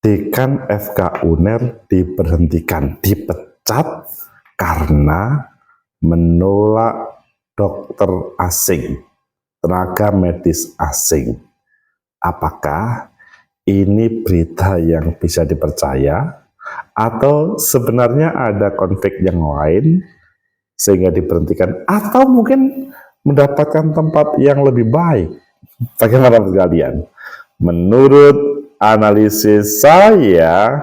Dekan FK UNER diberhentikan, dipecat karena menolak dokter asing, tenaga medis asing. Apakah ini berita yang bisa dipercaya atau sebenarnya ada konflik yang lain sehingga diberhentikan, atau mungkin mendapatkan tempat yang lebih baik? Bagaimana kalian? Menurut analisis saya,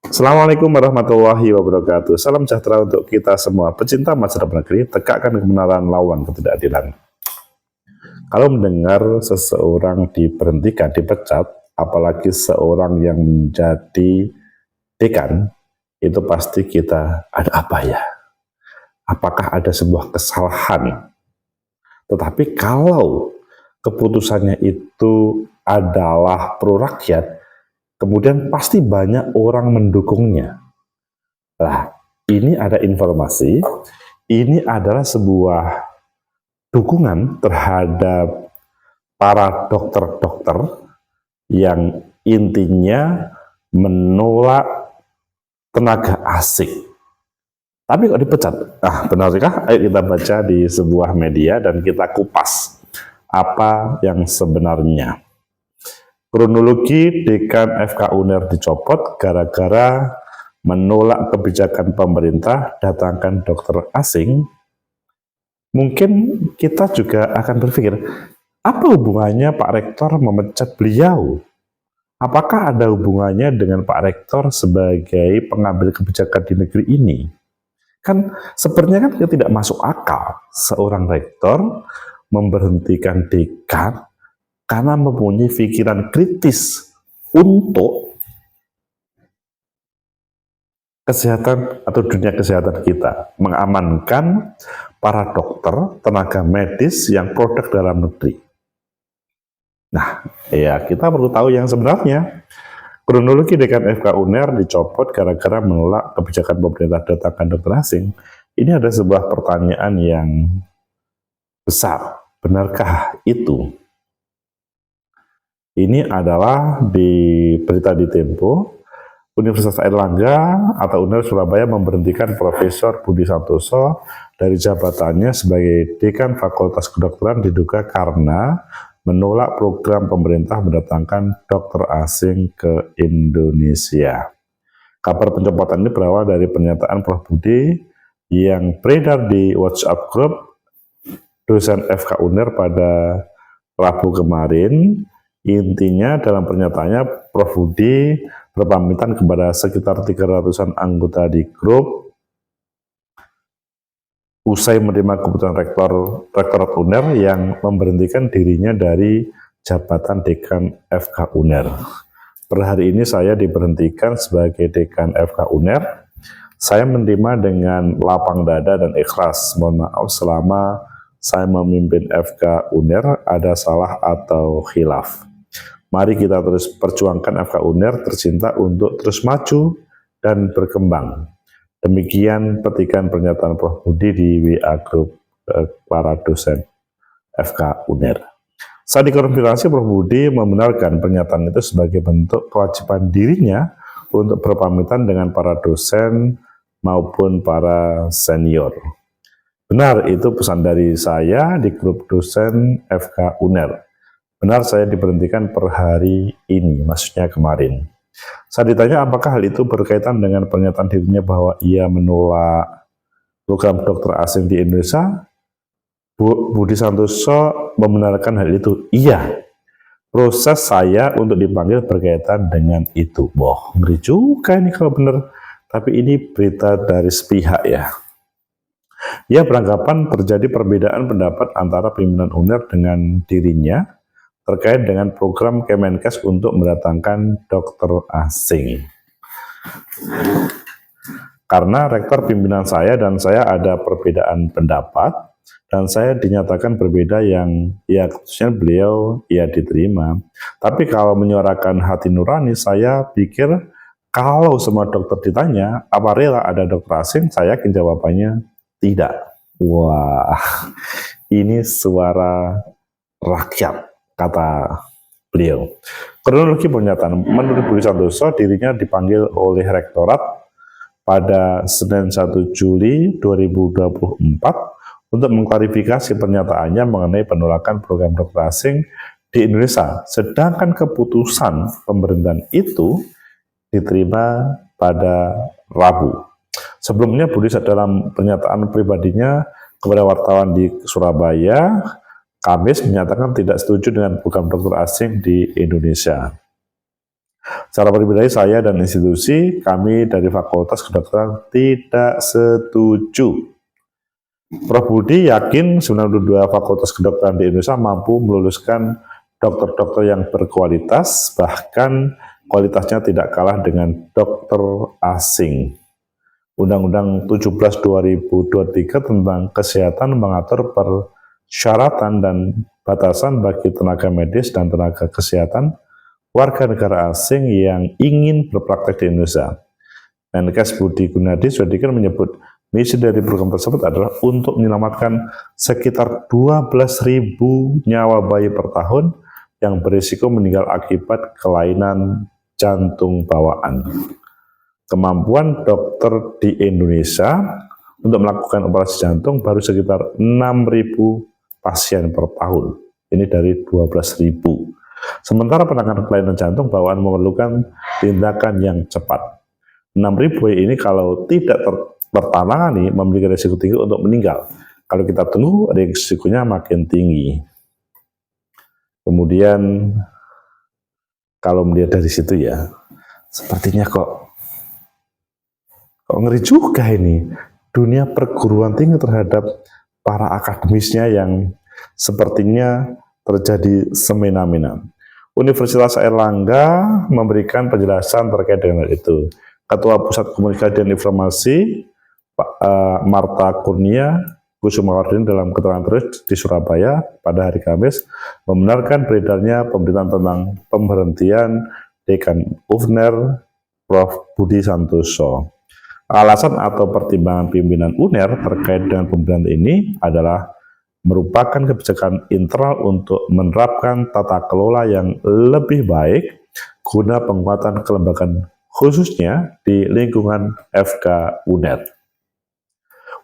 Assalamualaikum warahmatullahi wabarakatuh. Salam sejahtera untuk kita semua. Pecinta masa depan negeri, tegakkan kebenaran, lawan ketidakadilan. Kalau mendengar seseorang diberhentikan, dipecat, apalagi seorang yang menjadi dekan, itu pasti kita, ada apa ya? Apakah ada sebuah kesalahan? Tetapi kalau keputusannya itu adalah pro rakyat, kemudian pasti banyak orang mendukungnya. Nah, ini ada informasi, ini adalah sebuah dukungan terhadap para dokter-dokter yang intinya menolak tenaga asing. Tapi kok dipecat? Nah, benarkah? Ayo kita baca di sebuah media dan kita kupas apa yang sebenarnya. Kronologi dekan FK UNER dicopot gara-gara menolak kebijakan pemerintah datangkan dokter asing. Mungkin kita juga akan berpikir, apa hubungannya Pak Rektor memecat beliau? Apakah ada hubungannya dengan Pak Rektor sebagai pengambil kebijakan di negeri ini? Kan sepertinya kan tidak masuk akal seorang rektor memberhentikan dekan karena mempunyai pikiran kritis untuk kesehatan atau dunia kesehatan kita, mengamankan para dokter, tenaga medis yang produk dalam negeri. Nah, ya kita perlu tahu yang sebenarnya. Kronologi dekan FK UNER dicopot gara-gara menolak kebijakan pemerintah datangkan dokter asing. Ini ada sebuah pertanyaan yang besar. Benarkah itu? Ini adalah di berita di Tempo. Universitas Airlangga atau UNER Surabaya memberhentikan Profesor Budi Santoso dari jabatannya sebagai Dekan Fakultas Kedokteran diduga karena menolak program pemerintah mendatangkan dokter asing ke Indonesia. Kabar pencopotan ini berawal dari pernyataan Prof. Budi yang beredar di WhatsApp grup dosen FK UNER pada Rabu kemarin. Intinya dalam pernyataannya Prof. Budi berpamitan kepada sekitar 300-an anggota di grup usai menerima keputusan Rektorat UNER yang memberhentikan dirinya dari jabatan Dekan FK UNER. Per hari ini saya diberhentikan sebagai Dekan FK UNER. Saya menerima dengan lapang dada dan ikhlas. Mohon maaf selama saya memimpin FK UNER ada salah atau khilaf. Mari kita terus perjuangkan FK UNER tercinta untuk terus maju dan berkembang. Demikian petikan pernyataan Prof. Budi di WA Group para dosen FK UNER. Saat dikonfirmasi, Prof. Budi membenarkan pernyataan itu sebagai bentuk kewajiban dirinya untuk berpamitan dengan para dosen maupun para senior. Benar, itu pesan dari saya di grup dosen FK UNER. Benar, saya diberhentikan per hari ini, maksudnya kemarin. Saat ditanya apakah hal itu berkaitan dengan pernyataan dirinya bahwa ia menolak program dokter asing di Indonesia, Budi Santoso membenarkan hal itu. Iya, proses saya untuk dipanggil berkaitan dengan itu. Wah, ngeri juga ini kalau benar. Tapi ini berita dari sepihak ya. Ia beranggapan terjadi perbedaan pendapat antara pimpinan UNER dengan dirinya terkait dengan program Kemenkes untuk mendatangkan dokter asing. Karena rektor pimpinan saya dan saya ada perbedaan pendapat, dan saya dinyatakan berbeda yang ya khususnya beliau ya diterima. Tapi kalau menyuarakan hati nurani, saya pikir kalau semua dokter ditanya, apa rela ada dokter asing, saya yakin jawabannya tidak. Wah, ini suara rakyat, kata beliau. Kronologi pernyataan, menurut Budi Santoso, dirinya dipanggil oleh Rektorat pada Senin 1 Juli 2024 untuk mengklarifikasi pernyataannya mengenai penolakan program dokter asing di Indonesia. Sedangkan keputusan pemberhentian itu diterima pada Rabu. Sebelumnya Budi dalam pernyataan pribadinya kepada wartawan di Surabaya, Kamis, menyatakan tidak setuju dengan program dokter asing di Indonesia. Secara pribadi saya dan institusi kami dari Fakultas Kedokteran tidak setuju. Prof. Budi yakin 92 Fakultas Kedokteran di Indonesia mampu meluluskan dokter-dokter yang berkualitas, bahkan kualitasnya tidak kalah dengan dokter asing. Undang-Undang 17 2023 tentang kesehatan mengatur persyaratan dan batasan bagi tenaga medis dan tenaga kesehatan warga negara asing yang ingin berpraktek di Indonesia. Menkes Budi Gunadi Sadikin menyebut misi dari program tersebut adalah untuk menyelamatkan sekitar 12.000 nyawa bayi per tahun yang berisiko meninggal akibat kelainan jantung bawaan. Kemampuan dokter di Indonesia untuk melakukan operasi jantung baru sekitar 6.000 pasien per tahun. Ini dari 12.000. Sementara penanganan kelainan jantung bawaan memerlukan tindakan yang cepat. 6.000 ini kalau tidak tertangani memiliki risiko tinggi untuk meninggal. Kalau kita tunggu, risikonya makin tinggi. Kemudian kalau melihat dari situ ya, sepertinya kok ngeri juga ini. Dunia perguruan tinggi terhadap para akademisnya yang sepertinya terjadi semena-mena. Universitas Airlangga memberikan penjelasan terkait dengan itu. Ketua Pusat Komunikasi dan Informasi Marta Kurnia Kusumawardini dalam keterangan terus di Surabaya pada hari Kamis membenarkan beredarnya pemberitaan tentang pemberhentian Dekan UNER Prof. Budi Santoso. Alasan atau pertimbangan pimpinan UNER terkait dengan pemberhentian ini adalah merupakan kebijakan internal untuk menerapkan tata kelola yang lebih baik guna penguatan kelembagaan khususnya di lingkungan FK UNER.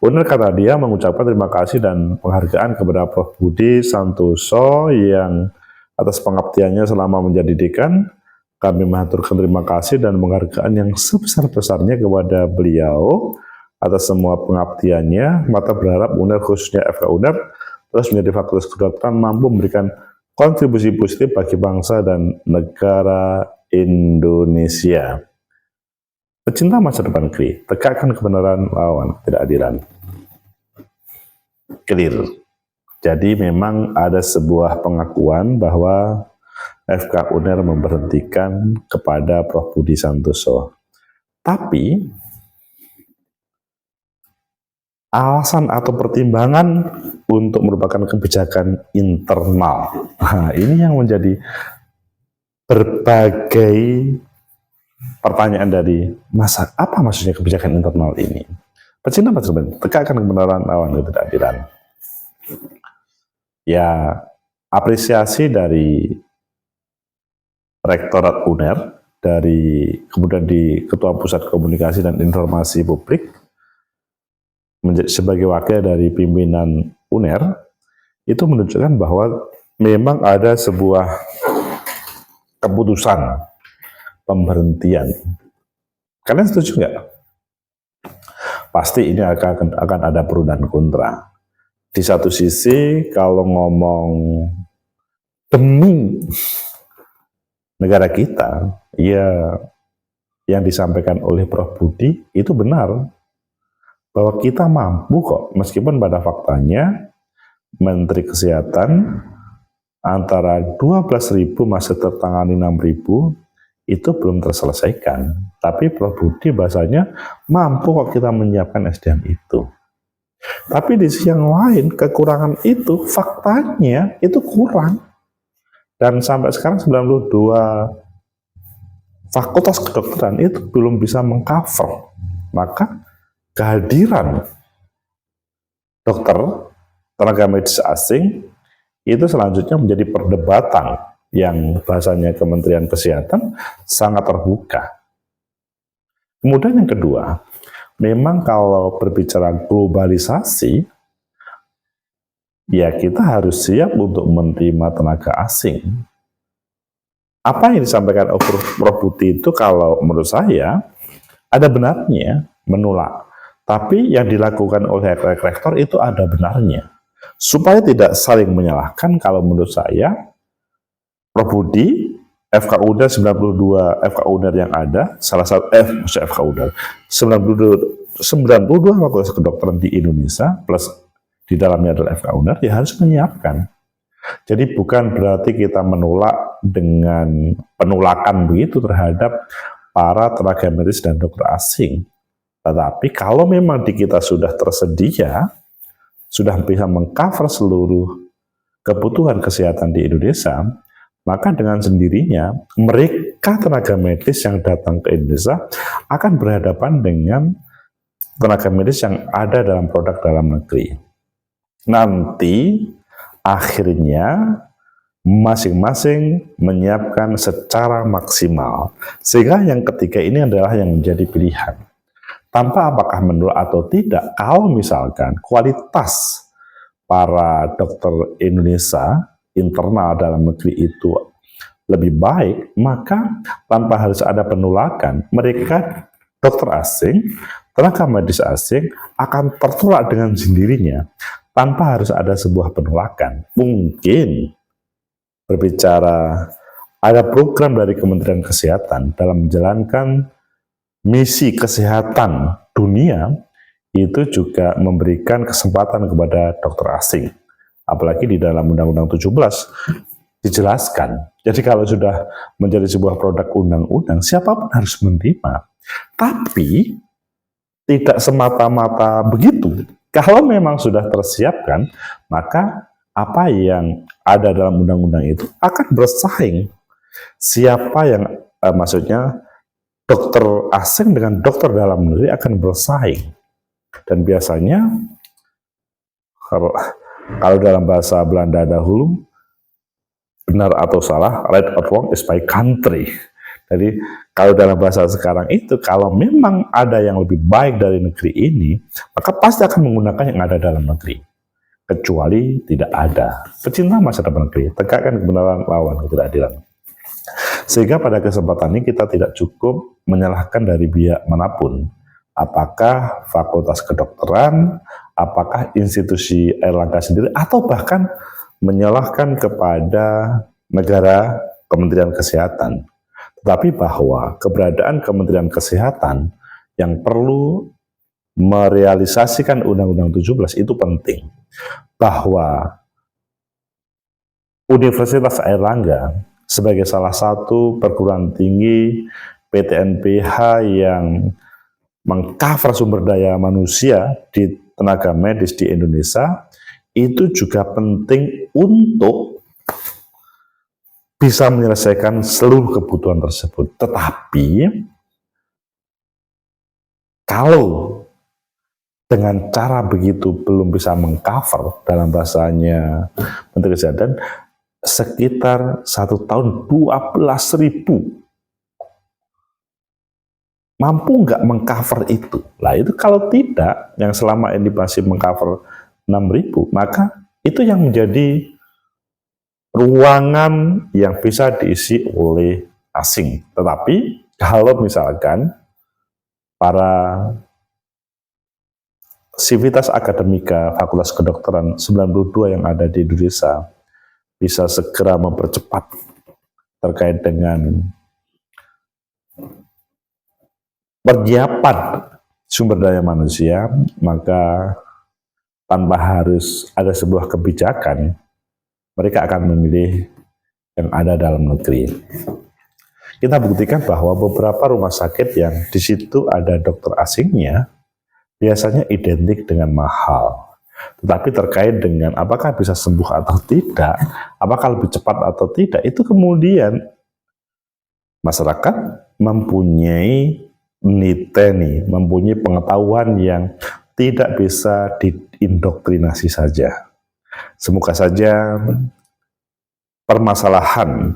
UNER kata dia mengucapkan terima kasih dan penghargaan kepada Prof. Budi Santoso yang atas pengabdiannya selama menjadi dekan. Kami mengaturkan terima kasih dan penghargaan yang sebesar-besarnya kepada beliau atas semua pengabdiannya. Mata berharap UNER khususnya FK UNER terus menjadi fakultas kedokteran mampu memberikan kontribusi positif bagi bangsa dan negara Indonesia. Pecinta masa depan KRI, tegakkan kebenaran lawan ketidakadilan. Clear. Jadi memang ada sebuah pengakuan bahwa FK UNER memberhentikan kepada Prof. Budi Santoso. Tapi alasan atau pertimbangan untuk merupakan kebijakan internal. Nah, ini yang menjadi berbagai pertanyaan dari apa maksudnya kebijakan internal ini. Pecinta masa depan, tegakkan kebenaran lawan ketidakadilan. Ya, apresiasi dari Rektorat UNER, kemudian di Ketua Pusat Komunikasi dan Informasi Publik, sebagai wakil dari pimpinan UNER, itu menunjukkan bahwa memang ada sebuah keputusan pemberhentian. Kalian setuju nggak? Pasti ini akan ada pro dan kontra. Di satu sisi, kalau ngomong demi negara kita, ya yang disampaikan oleh Prof. Budi itu benar, bahwa kita mampu kok, meskipun pada faktanya Menteri Kesehatan antara 12.000 masih tertangani 6.000 itu belum terselesaikan. Tapi Prof. Budi bahasanya mampu kok kita menyiapkan SDM itu. Tapi di sisi yang lain kekurangan itu faktanya itu kurang. Dan sampai sekarang 92 fakultas kedokteran itu belum bisa mengcover. Maka kehadiran dokter, tenaga medis asing itu selanjutnya menjadi perdebatan yang bahasanya Kementerian Kesehatan sangat terbuka. Kemudian yang kedua, memang kalau berbicara globalisasi, ya kita harus siap untuk menerima tenaga asing. Apa yang disampaikan Prof. Budi itu kalau menurut saya ada benarnya, menolak. Tapi yang dilakukan oleh rektor itu ada benarnya. Supaya tidak saling menyalahkan, kalau menurut saya, Prof. Budi, FK UNER 92 FK UNER yang ada, salah satu FK UNER 92 fakultas kedokteran di Indonesia plus di dalamnya adalah FK UNER, ya harus menyiapkan. Jadi bukan berarti kita menolak dengan penolakan begitu terhadap para tenaga medis dan dokter asing. Tetapi kalau memang di kita sudah tersedia, sudah bisa mengcover seluruh kebutuhan kesehatan di Indonesia, maka dengan sendirinya mereka tenaga medis yang datang ke Indonesia akan berhadapan dengan tenaga medis yang ada dalam produk dalam negeri. Nanti akhirnya masing-masing menyiapkan secara maksimal. Sehingga yang ketiga ini adalah yang menjadi pilihan. Tanpa apakah menolak atau tidak, kalau misalkan kualitas para dokter Indonesia internal dalam negeri itu lebih baik, maka tanpa harus ada penolakan, mereka dokter asing, tenaga medis asing akan tertolak dengan sendirinya tanpa harus ada sebuah penolakan. Mungkin berbicara ada program dari Kementerian Kesehatan dalam menjalankan misi kesehatan dunia, itu juga memberikan kesempatan kepada dokter asing. Apalagi di dalam Undang-Undang 17 dijelaskan. Jadi kalau sudah menjadi sebuah produk undang-undang, siapapun harus menerima. Tapi tidak semata-mata begitu. Kalau memang sudah tersiapkan, maka apa yang ada dalam undang-undang itu akan bersaing. Siapa yang maksudnya dokter asing dengan dokter dalam negeri akan bersaing. Dan biasanya kalau dalam bahasa Belanda dahulu, benar atau salah, right or wrong is by country. Jadi kalau dalam bahasa sekarang itu, kalau memang ada yang lebih baik dari negeri ini, maka pasti akan menggunakan yang ada dalam negeri. Kecuali tidak ada. Pecinta masa depan negeri, tegakkan kebenaran, lawan ketidakadilan. Sehingga pada kesempatan ini kita tidak cukup menyalahkan dari pihak manapun. Apakah fakultas kedokteran, apakah institusi Airlangga sendiri, atau bahkan menyalahkan kepada negara Kementerian Kesehatan. Tetapi bahwa keberadaan Kementerian Kesehatan yang perlu merealisasikan Undang-Undang 17 itu penting. Bahwa Universitas Airlangga sebagai salah satu perguruan tinggi PTNBH yang mengcover sumber daya manusia di tenaga medis di Indonesia, itu juga penting untuk bisa menyelesaikan seluruh kebutuhan tersebut. Tetapi kalau dengan cara begitu belum bisa mengcover, dalam bahasanya Menteri Kesehatan, sekitar 1 tahun 12.000 mampu nggak mengcover itu? Lah itu kalau tidak, yang selama ini masih mengcover 6.000, maka itu yang menjadi ruangan yang bisa diisi oleh asing. Tetapi kalau misalkan para sivitas akademika Fakultas Kedokteran 92 yang ada di Indonesia bisa segera mempercepat terkait dengan persiapan sumber daya manusia, maka tanpa harus ada sebuah kebijakan, mereka akan memilih yang ada dalam negeri. Kita buktikan bahwa beberapa rumah sakit yang di situ ada dokter asingnya biasanya identik dengan mahal. Tetapi terkait dengan apakah bisa sembuh atau tidak, apakah lebih cepat atau tidak, itu kemudian masyarakat mempunyai mempunyai pengetahuan yang tidak bisa diindoktrinasi saja. Semoga saja permasalahan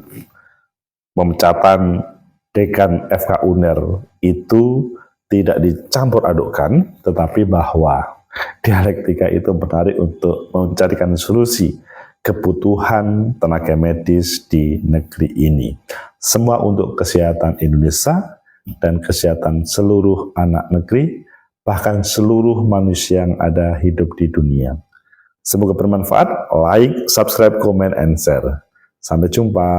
pemecatan dekan FK UNER itu tidak dicampur adukkan, tetapi bahwa dialektika itu menarik untuk mencarikan solusi kebutuhan tenaga medis di negeri ini. Semua untuk kesehatan Indonesia dan kesehatan seluruh anak negeri, bahkan seluruh manusia yang ada hidup di dunia. Semoga bermanfaat. Like, subscribe, comment, and share. Sampai jumpa.